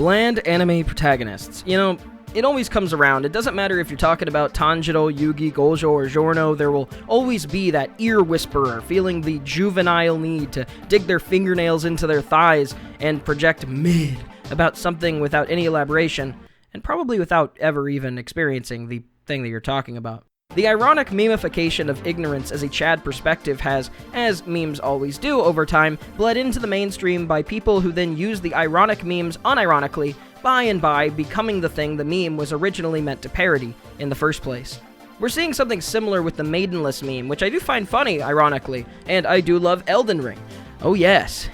Bland anime protagonists. You know, it always comes around. It doesn't matter if you're talking about Tanjiro, Yugi, Gojo, or Giorno, there will always be that ear whisperer feeling the juvenile need to dig their fingernails into their thighs and project mid about something without any elaboration, and probably without ever even experiencing the thing that you're talking about. The ironic memification of ignorance as a Chad perspective has, as memes always do over time, bled into the mainstream by people who then use the ironic memes unironically, by and by becoming the thing the meme was originally meant to parody in the first place. We're seeing something similar with the Maidenless meme, which I do find funny, ironically, and I do love Elden Ring. Oh yes,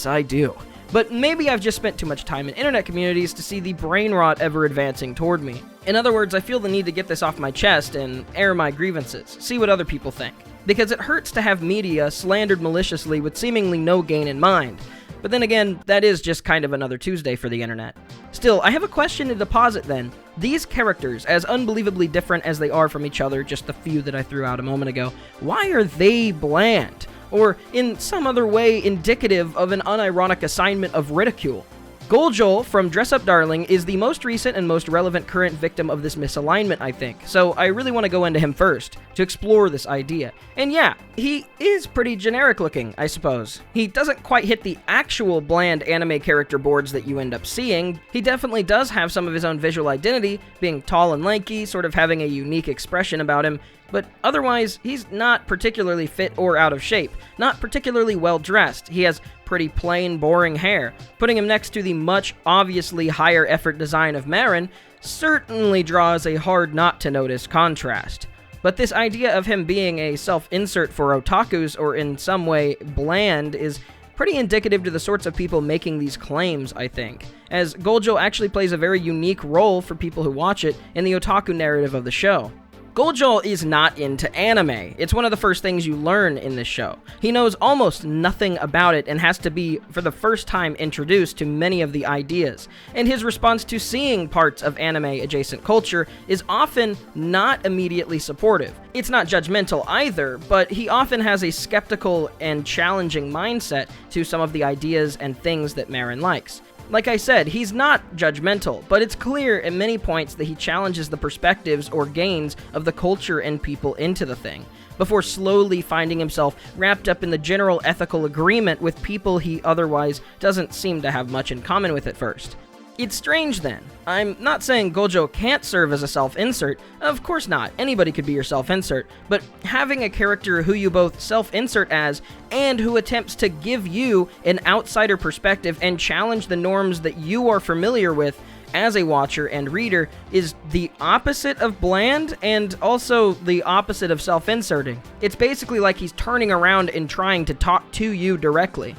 I do. But maybe I've just spent too much time in internet communities to see the brain rot ever advancing toward me. In other words, I feel the need to get this off my chest and air my grievances, see what other people think. Because it hurts to have media slandered maliciously with seemingly no gain in mind. But then again, that is just kind of another Tuesday for the internet. Still, I have a question to deposit then. These characters, as unbelievably different as they are from each other, just the few that I threw out a moment ago, why are they bland? Or, in some other way, indicative of an unironic assignment of ridicule? Gojo from Dress Up Darling is the most recent and most relevant current victim of this misalignment, I think, so I really want to go into him first, to explore this idea. And yeah, he is pretty generic looking, I suppose. He doesn't quite hit the actual bland anime character boards that you end up seeing. He definitely does have some of his own visual identity, being tall and lanky, sort of having a unique expression about him, but otherwise, he's not particularly fit or out of shape, not particularly well dressed. He has pretty plain, boring hair. Putting him next to the much obviously higher effort design of Marin certainly draws a hard not to notice contrast. But this idea of him being a self-insert for otakus or in some way bland is pretty indicative to the sorts of people making these claims, I think, as Gojo actually plays a very unique role for people who watch it in the otaku narrative of the show. Gojo is not into anime. It's one of the first things you learn in this show. He knows almost nothing about it and has to be, for the first time, introduced to many of the ideas. And his response to seeing parts of anime-adjacent culture is often not immediately supportive. It's not judgmental either, but he often has a skeptical and challenging mindset to some of the ideas and things that Marin likes. Like I said, he's not judgmental, but it's clear at many points that he challenges the perspectives or gains of the culture and people into the thing, before slowly finding himself wrapped up in the general ethical agreement with people he otherwise doesn't seem to have much in common with at first. It's strange then. I'm not saying Gojo can't serve as a self-insert, of course not, anybody could be your self-insert, but having a character who you both self-insert as, and who attempts to give you an outsider perspective and challenge the norms that you are familiar with as a watcher and reader is the opposite of bland and also the opposite of self-inserting. It's basically like he's turning around and trying to talk to you directly.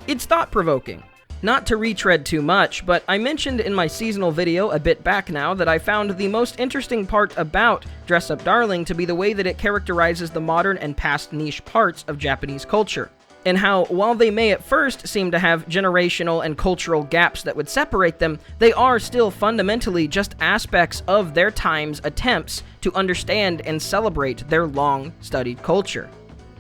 It's thought-provoking. Not to retread too much, but I mentioned in my seasonal video a bit back now that I found the most interesting part about Dress Up Darling to be the way that it characterizes the modern and past niche parts of Japanese culture, and how, while they may at first seem to have generational and cultural gaps that would separate them, they are still fundamentally just aspects of their time's attempts to understand and celebrate their long-studied culture.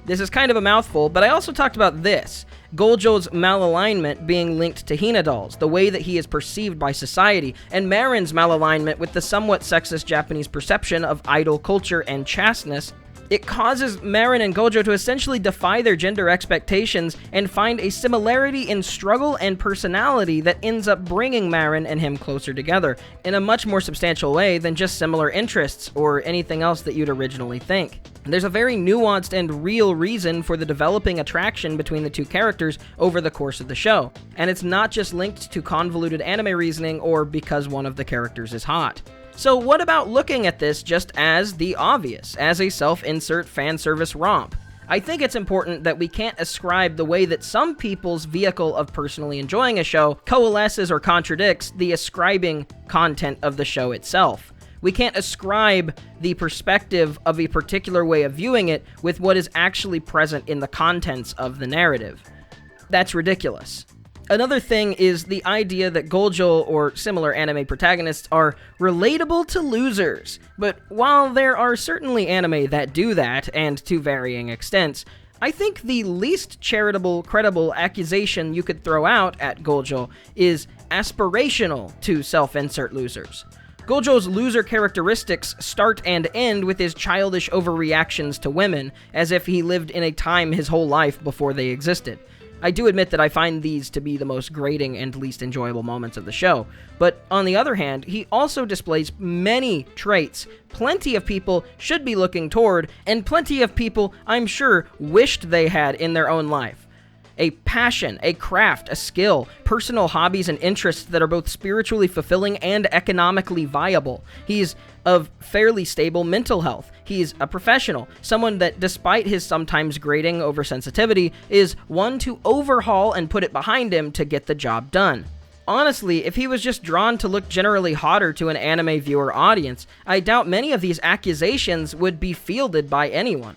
This is kind of a mouthful, but I also talked about this. Gojo's malalignment being linked to Hina dolls, the way that he is perceived by society, and Marin's malalignment with the somewhat sexist Japanese perception of idol culture and chasteness. It causes Marin and Gojo to essentially defy their gender expectations and find a similarity in struggle and personality that ends up bringing Marin and him closer together in a much more substantial way than just similar interests or anything else that you'd originally think. There's a very nuanced and real reason for the developing attraction between the two characters over the course of the show, and it's not just linked to convoluted anime reasoning or because one of the characters is hot. So what about looking at this just as the obvious, as a self-insert fan service romp? I think it's important that we can't ascribe the way that some people's vehicle of personally enjoying a show coalesces or contradicts the ascribing content of the show itself. We can't ascribe the perspective of a particular way of viewing it with what is actually present in the contents of the narrative. That's ridiculous. Another thing is the idea that Gojo or similar anime protagonists are relatable to losers. But while there are certainly anime that do that, and to varying extents, I think the least charitable, credible accusation you could throw out at Gojo is aspirational to self-insert losers. Gojo's loser characteristics start and end with his childish overreactions to women, as if he lived in a time his whole life before they existed. I do admit that I find these to be the most grating and least enjoyable moments of the show, but on the other hand, he also displays many traits plenty of people should be looking toward, and plenty of people, I'm sure, wished they had in their own life. A passion, a craft, a skill, personal hobbies and interests that are both spiritually fulfilling and economically viable. He's of fairly stable mental health. He's a professional, someone that, despite his sometimes grating oversensitivity, is one to overhaul and put it behind him to get the job done. Honestly, if he was just drawn to look generally hotter to an anime viewer audience, I doubt many of these accusations would be fielded by anyone.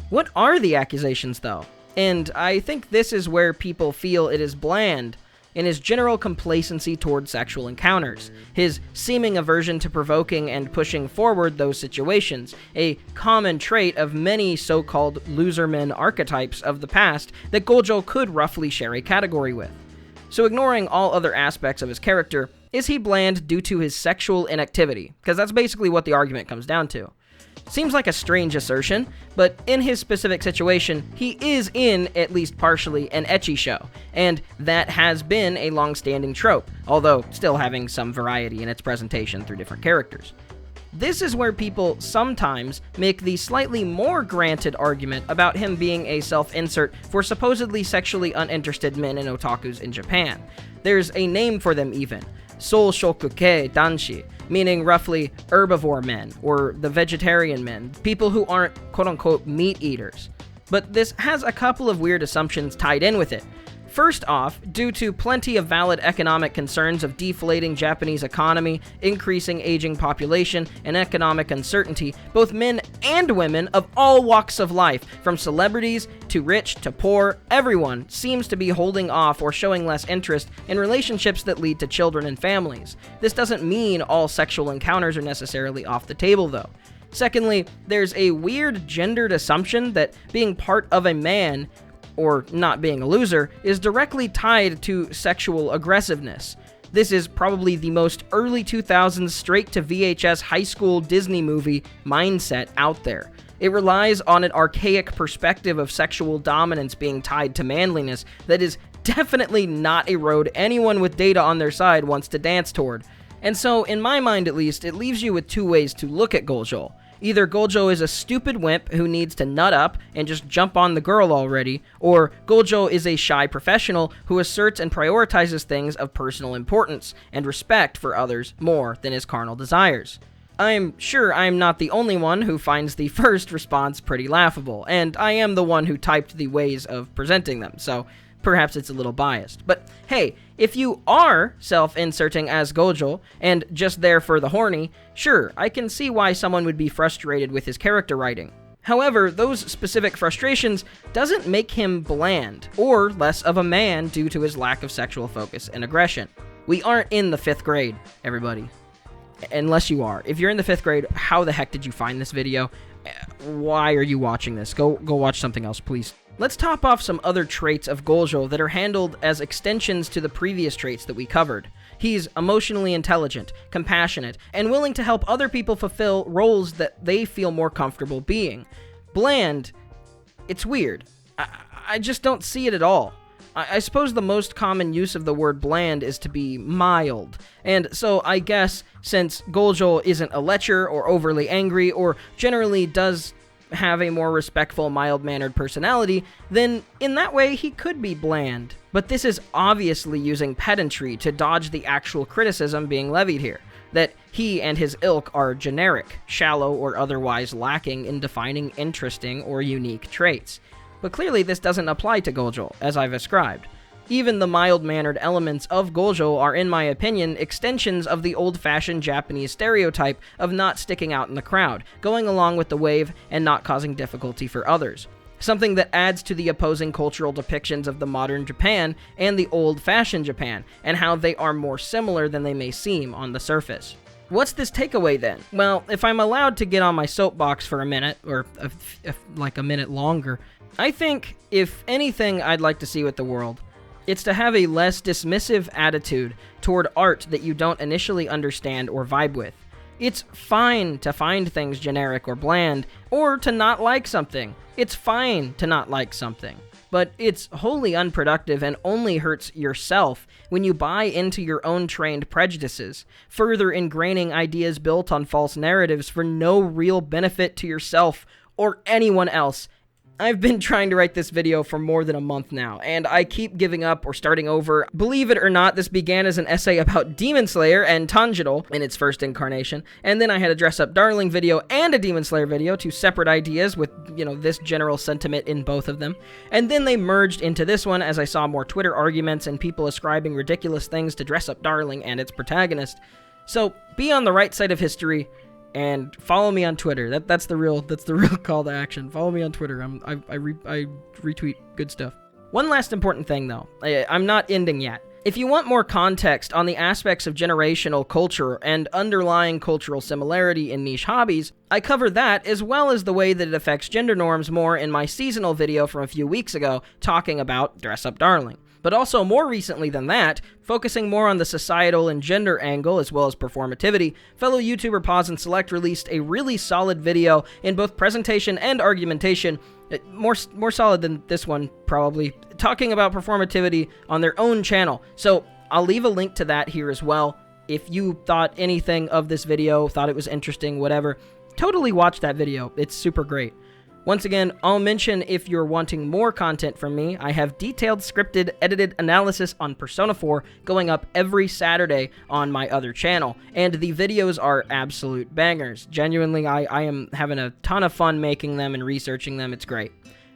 What are the accusations, though? And I think this is where people feel it is bland, in his general complacency toward sexual encounters, his seeming aversion to provoking and pushing forward those situations, a common trait of many so-called losermen archetypes of the past that Gojo could roughly share a category with. So ignoring all other aspects of his character, is he bland due to his sexual inactivity? Because that's basically what the argument comes down to. Seems like a strange assertion, but in his specific situation, he is in, at least partially, an ecchi show, and that has been a long-standing trope, although still having some variety in its presentation through different characters. This is where people sometimes make the slightly more granted argument about him being a self-insert for supposedly sexually uninterested men and otakus in Japan. There's a name for them even, Soushokuke Danshi, meaning roughly herbivore men, or the vegetarian men, people who aren't quote-unquote meat eaters. But this has a couple of weird assumptions tied in with it. First off, due to plenty of valid economic concerns of deflating Japanese economy, increasing aging population, and economic uncertainty, both men and women of all walks of life, from celebrities to rich to poor, everyone seems to be holding off or showing less interest in relationships that lead to children and families. This doesn't mean all sexual encounters are necessarily off the table, though. Secondly, there's a weird gendered assumption that being part of a man, or not being a loser, is directly tied to sexual aggressiveness. This is probably the most early 2000s straight-to-VHS high school Disney movie mindset out there. It relies on an archaic perspective of sexual dominance being tied to manliness that is definitely not a road anyone with data on their side wants to dance toward. And so, in my mind at least, it leaves you with two ways to look at Gojo. Either Gojo is a stupid wimp who needs to nut up and just jump on the girl already, or Gojo is a shy professional who asserts and prioritizes things of personal importance and respect for others more than his carnal desires. I'm sure I'm not the only one who finds the first response pretty laughable, and I am the one who typed the ways of presenting them, so perhaps it's a little biased. But hey, if you are self-inserting as Gojo, and just there for the horny, sure, I can see why someone would be frustrated with his character writing. However, those specific frustrations doesn't make him bland, or less of a man due to his lack of sexual focus and aggression. We aren't in the 5th grade, everybody. Unless you are. If you're in the 5th grade, how the heck did you find this video? Why are you watching this? Go watch something else, please. Let's top off some other traits of Gojo that are handled as extensions to the previous traits that we covered. He's emotionally intelligent, compassionate, and willing to help other people fulfill roles that they feel more comfortable being. Bland, it's weird. I just don't see it at all. I suppose the most common use of the word bland is to be mild, and so I guess since Gojo isn't a lecher or overly angry or generally does have a more respectful, mild-mannered personality, then in that way he could be bland. But this is obviously using pedantry to dodge the actual criticism being levied here, that he and his ilk are generic, shallow, or otherwise lacking in defining interesting or unique traits. But clearly this doesn't apply to Gojo, as I've ascribed. Even the mild-mannered elements of Gojo are, in my opinion, extensions of the old-fashioned Japanese stereotype of not sticking out in the crowd, going along with the wave, and not causing difficulty for others. Something that adds to the opposing cultural depictions of the modern Japan and the old-fashioned Japan, and how they are more similar than they may seem on the surface. What's this takeaway then? Well, if I'm allowed to get on my soapbox for a minute, or like a minute longer, I think, if anything I'd like to see with the world, It's to have a less dismissive attitude toward art that you don't initially understand or vibe with. It's fine to find things generic or bland, or to not like something. It's fine to not like something. But it's wholly unproductive and only hurts yourself when you buy into your own trained prejudices, further ingraining ideas built on false narratives for no real benefit to yourself or anyone else. I've been trying to write this video for more than a month now, and I keep giving up or starting over. Believe it or not, this began as an essay about Demon Slayer and Tanjiro in its first incarnation, and then I had a Dress Up Darling video and a Demon Slayer video, two separate ideas with, this general sentiment in both of them. And then they merged into this one as I saw more Twitter arguments and people ascribing ridiculous things to Dress Up Darling and its protagonist. So, be on the right side of history, and follow me on Twitter. That's the real call to action. Follow me on Twitter. I retweet good stuff. One last important thing, though. I'm not ending yet. If you want more context on the aspects of generational culture and underlying cultural similarity in niche hobbies, I cover that as well as the way that it affects gender norms more in my seasonal video from a few weeks ago talking about Dress Up Darling. But also more recently than that, focusing more on the societal and gender angle as well as performativity, fellow YouTuber Pause and Select released a really solid video in both presentation and argumentation, more solid than this one probably, talking about performativity on their own channel. So I'll leave a link to that here as well. If you thought anything of this video, thought it was interesting, whatever, totally watch that video. It's super great. Once again, I'll mention if you're wanting more content from me, I have detailed scripted, edited analysis on Persona 4 going up every Saturday on my other channel, and the videos are absolute bangers. Genuinely, I am having a ton of fun making them and researching them. It's great.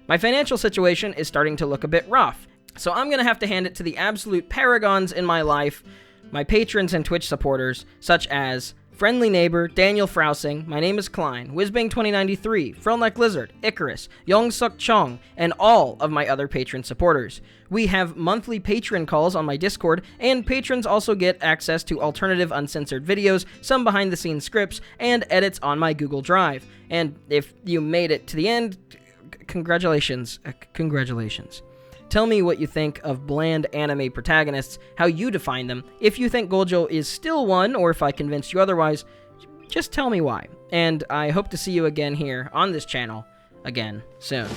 My financial situation is starting to look a bit rough, so I'm going to have to hand it to the absolute paragons in my life, my patrons and Twitch supporters, such as Friendly Neighbor, Daniel Frousing, My Name is Klein, Whizbang2093, Frillneck Lizard, Icarus, Yongsuk Chong, and all of my other patron supporters. We have monthly patron calls on my Discord, and patrons also get access to alternative uncensored videos, some behind-the-scenes scripts, and edits on my Google Drive. And if you made it to the end, congratulations. Congratulations. Tell me what you think of bland anime protagonists, how you define them. If you think Gojo is still one, or if I convinced you otherwise, just tell me why. And I hope to see you again here on this channel again soon.